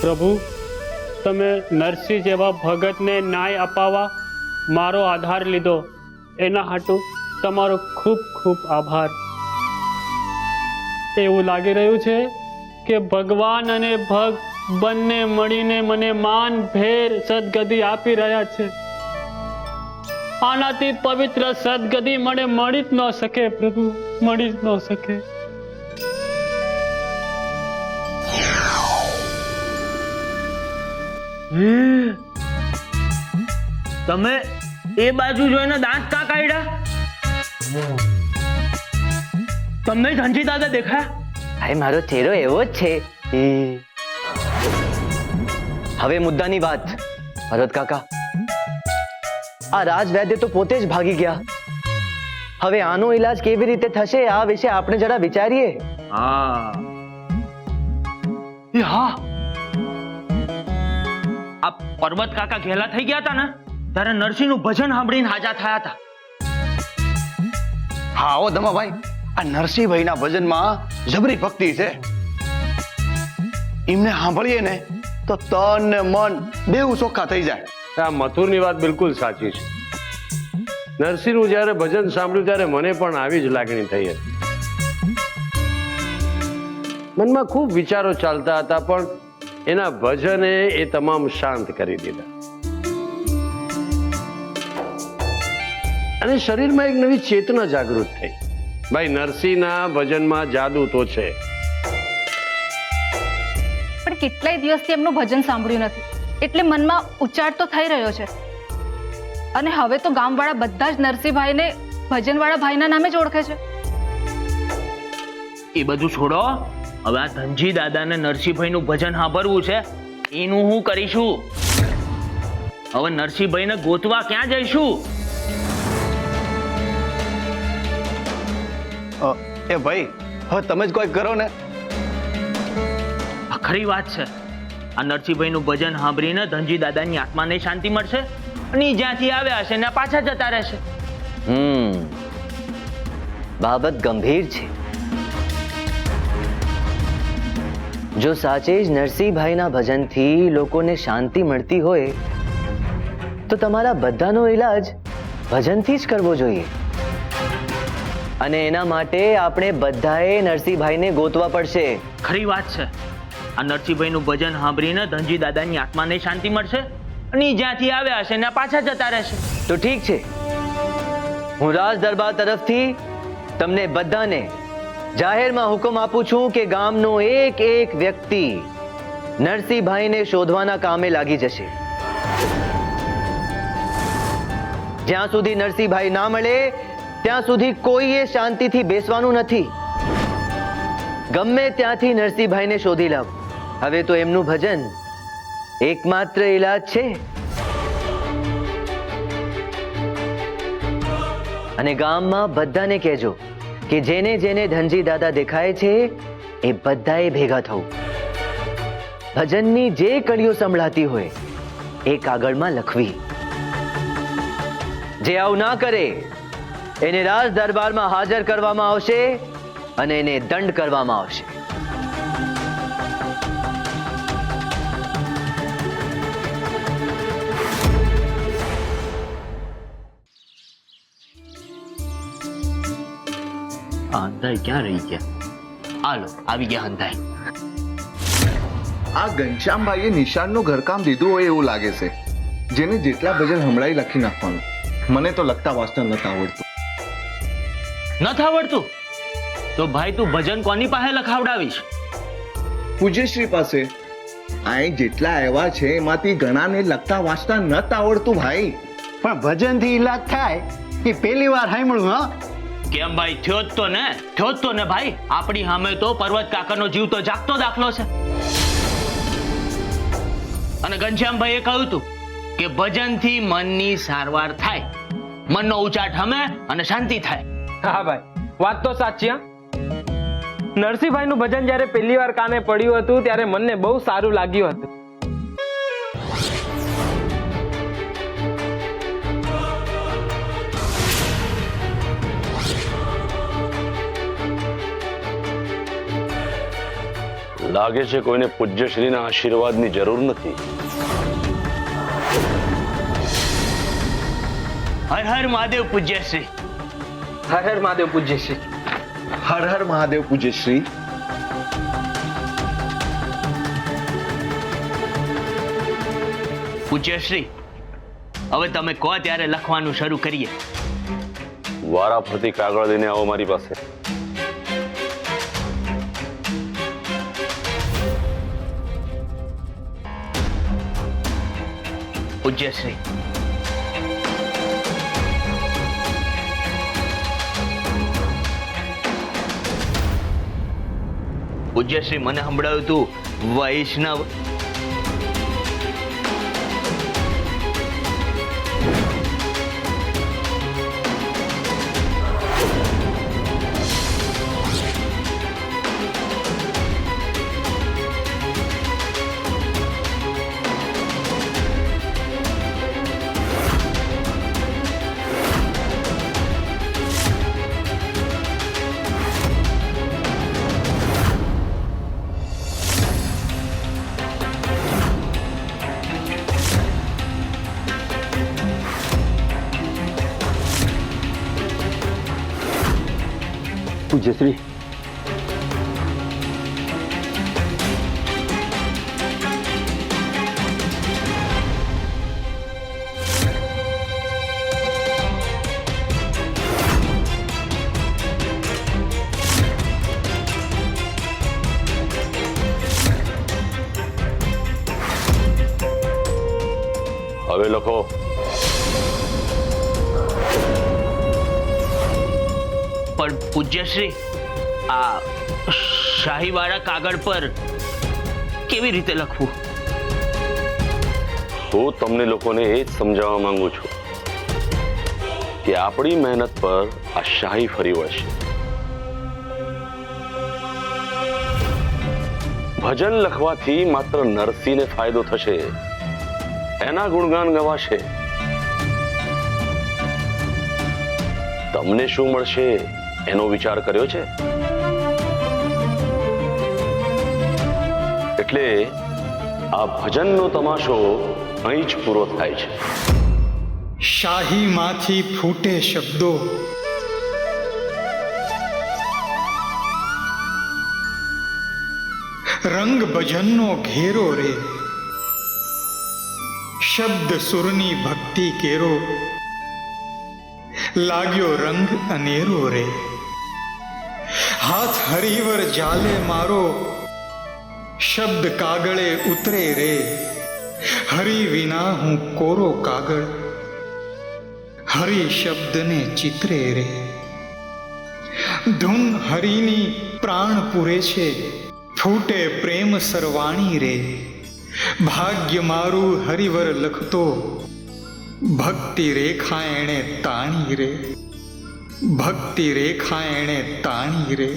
પ્રભુ, તમે નરસિંહ જેવા ભગતને ન્યાય અપાવવા મારો આધાર લીધો, એના હાટુ તમારો ખૂબ ખૂબ આભાર. એવું લાગી રહ્યું છે કે ભગવાન અને ભગ બંને મળીને મને માન ભેર સદગતિ આપી રહ્યા છે. આનાથી પવિત્ર સદગતિ મને મળી જ ન શકે પ્રભુ, મળી જ ન શકે. તમે એ બાજુ જોઈને દાંત કા કાઢ્યા? તમને ધનજી દાદા દેખાયા? ભાઈ મારો ચહેરો એવો જ છે. હવે મુદ્દાની વાત. ભરત કાકા, આ રાજવૈદ્ય તો પોતે જ ભાગી ગયા. હવે આનો ઈલાજ કેવી રીતે થશે આ વિશે આપણે જરા વિચારીએ. હા, આ પર્વત કાકા ઘેલા થઈ ગયા હતા ને ત્યારે નરસિંહનું ભજન સાંભળીને હાજા થયા હતા. હા હો ધમાભાઈ, આ નરસિંહભાઈના ભજનમાં જબરી ભક્તિ છે. એમને સાંભળીએ ને તો તન ને મન બેઉ ચોખ્ખા થઈ જાય. આ મથુરની વાત બિલકુલ સાચી છે. નરસિંહનું જ્યારે ભજન સાંભળ્યું ત્યારે મને પણ આવી જ લાગણી થઈ હતી. મનમાં ખૂબ વિચારો ચાલતા હતા, પણ એના ભજને એ તમામ શાંત કરી દીધા. અને શરીરમાં એક નવી ચેતના જાગૃત થઈ. ભાઈ, નરસિંહના ભજનમાં જાદુ તો છે. પણ કેટલાય દિવસથી એમનું ભજન સાંભળ્યું નથી, એટલે મનમાં ઉચ્ચાર તો થઈ રહ્યો છે. અને હવે તો ગામવાળા બધા જ નરસિંહભાઈને ભજનવાળા ભાઈના નામે જ ઓળખે છે. એ બધું છોડો, હવે આ ધનજી દાદાને નરસિંહભાઈનું ભજન સાંભળવું છે, એનું હું કરીશું? હવે નરસિંહભાઈને ગોતવા ક્યાં જઈશું? એ ભાઈ, હવે તમે જ કોઈ કરો ને. આ ખરી વાત છે. આ નરસિંહભાઈનું ભજન સાંભળીને ધનજી દાદાની આત્માને શાંતિ મળશે અને જ્યાંથી આવ્યા હશે ને પાછા જતા રહેશે. બાબત ગંભીર છે. જો સાચે જ નરસિંહભાઈના ભજનથી લોકોને શાંતિ મળતી હોય તો તમારા બધાનો ઈલાજ ભજનથી જ કરવો જોઈએ. અને એના માટે આપણે બધાએ નરસિંહભાઈને ગોતવા પડશે. ખરી વાત છે. આ નરસિંહભાઈનું ભજન સાંભળીને ધનજી દાદાની આત્માને શાંતિ મળશે અને જ્યાંથી આવ્યા હશે ને પાછા જતા રહેશે. તો ઠીક છે, હું રાજ દરબાર તરફથી તમને બધાને જાહેરમાં હુકમ આપું છું કે ગામનો એક એક વ્યક્તિ નરસિંહભાઈને શોધવાના કામે લાગી જશે. જ્યાં સુધી નરસિંહભાઈ ના મળે ત્યાં સુધી કોઈએ શાંતિથી બેસવાનું નથી. ગમે ત્યાંથી નરસિંહભાઈને શોધી લાવો. હવે તો એમનું ભજન એકમાત્ર ઈલાજ છે. અને ગામમાં બધાને કહેજો કે જેને જેને ધનજી દાદા દેખાય છે એ બધાએ ભેગા થવું. ભજનની જે કડીઓ સંભળાતી હોય એ કાગળમાં લખવી. જે આવું ના કરે એને રાજ દરબારમાં હાજર કરવામાં આવશે અને એને દંડ કરવામાં આવશે. અંધાઈ ક્યાં રહી ગયા? હાલો, આવી ગયા અંધાઈ. આ ઘનશ્યામભાઈએ નિશાળનું ઘરકામ દીધું હોય એવું લાગે છે. જેને જેટલા ભજન હમણાં લખી નાખવાનું. મને તો લખતા વાંચતા નથી આવડતું. નથી આવડતું તો ભાઈ તું ભજન કોની પાસે લખાવડાવીશ? પૂજ્યશ્રી પાસે. અહીં જેટલા આવ્યા છે એમાંથી ઘણાને લખતા વાંચતા નથી આવડતું ભાઈ. પણ ભજનથી ઈલાજ થાય એ પહેલી વાર સાંભળ્યું. હા, કેમ ભાઈ? થયો જ તો ને ભાઈ. આપણી સામે તો પર્વત કાકાનો જીવ તો જાગતો દાખલો છે. અને ઘનશ્યામભાઈએ કહ્યું હતું કે ભજનથી મનની સારવાર થાય, મનનો ઉચાટ હમે અને શાંતિ થાય. હા ભાઈ, વાત તો સાચી. નરસિંહભાઈનું ભજન જ્યારે પહેલી વાર કાને પડ્યું હતું ત્યારે મને બહુ સારું લાગ્યું હતું. લાગે છે કોઈને પૂજ્યશ્રીના આશીર્વાદની જરૂર નથી. હર હર મહાદેવ પૂજ્યશ્રી. હર હર મહાદેવ પૂજ્યશ્રી. હર હર મહાદેવ પૂજ્યશ્રી. પૂજ્યશ્રી, હવે તમે કહો ત્યારે લખવાનું શરૂ કરીએ. વારા ફરતી કાગળ લઈને આવો મારી પાસે. પૂજ્યશ્રી, પૂજ્યશ્રી, મને સંભળાયું તું વૈષ્ણવ. પૂજ્યશ્રી, હવે લખો. પણ પૂજ્યશ્રી, આ શાહીવાળા કાગળ પર કેવી રીતે લખવું? હું તમને લોકોને એ જ સમજાવવા માંગુ છું કે આપણી મહેનત પર આ શાહી ફરી વળશે. ભજન લખવાથી માત્ર નરસિંહને ફાયદો થશે, એના ગુણગાન ગવાશે. તમને શું મળશે એનો વિચાર કર્યો છે? એટલે આ ભજનનો તમાશો અહીં જ પૂરો થાય છે. શાહીમાંથી ફૂટે શબ્દો, રંગ ભજનનો ઘેરો રે, શબ્દ સુરની ભક્તિ કેરો, લાગ્યો રંગ અનેરો રે. હાથ હરિવર જાલે મારો, શબ્દ કાગળે ઉતરે રે. હરિ વિના હું કોરો કાગળ, હરિ શબ્દને ચિત્રે રે. ધૂન હરિની પ્રાણ પૂરે છે, ફૂટે પ્રેમ સરવાણી રે. ભાગ્ય મારું હરિવર લખતો, ભક્તિ રેખા એણે તાણી રે. ભક્તિ રેખા એણે તાણી રે.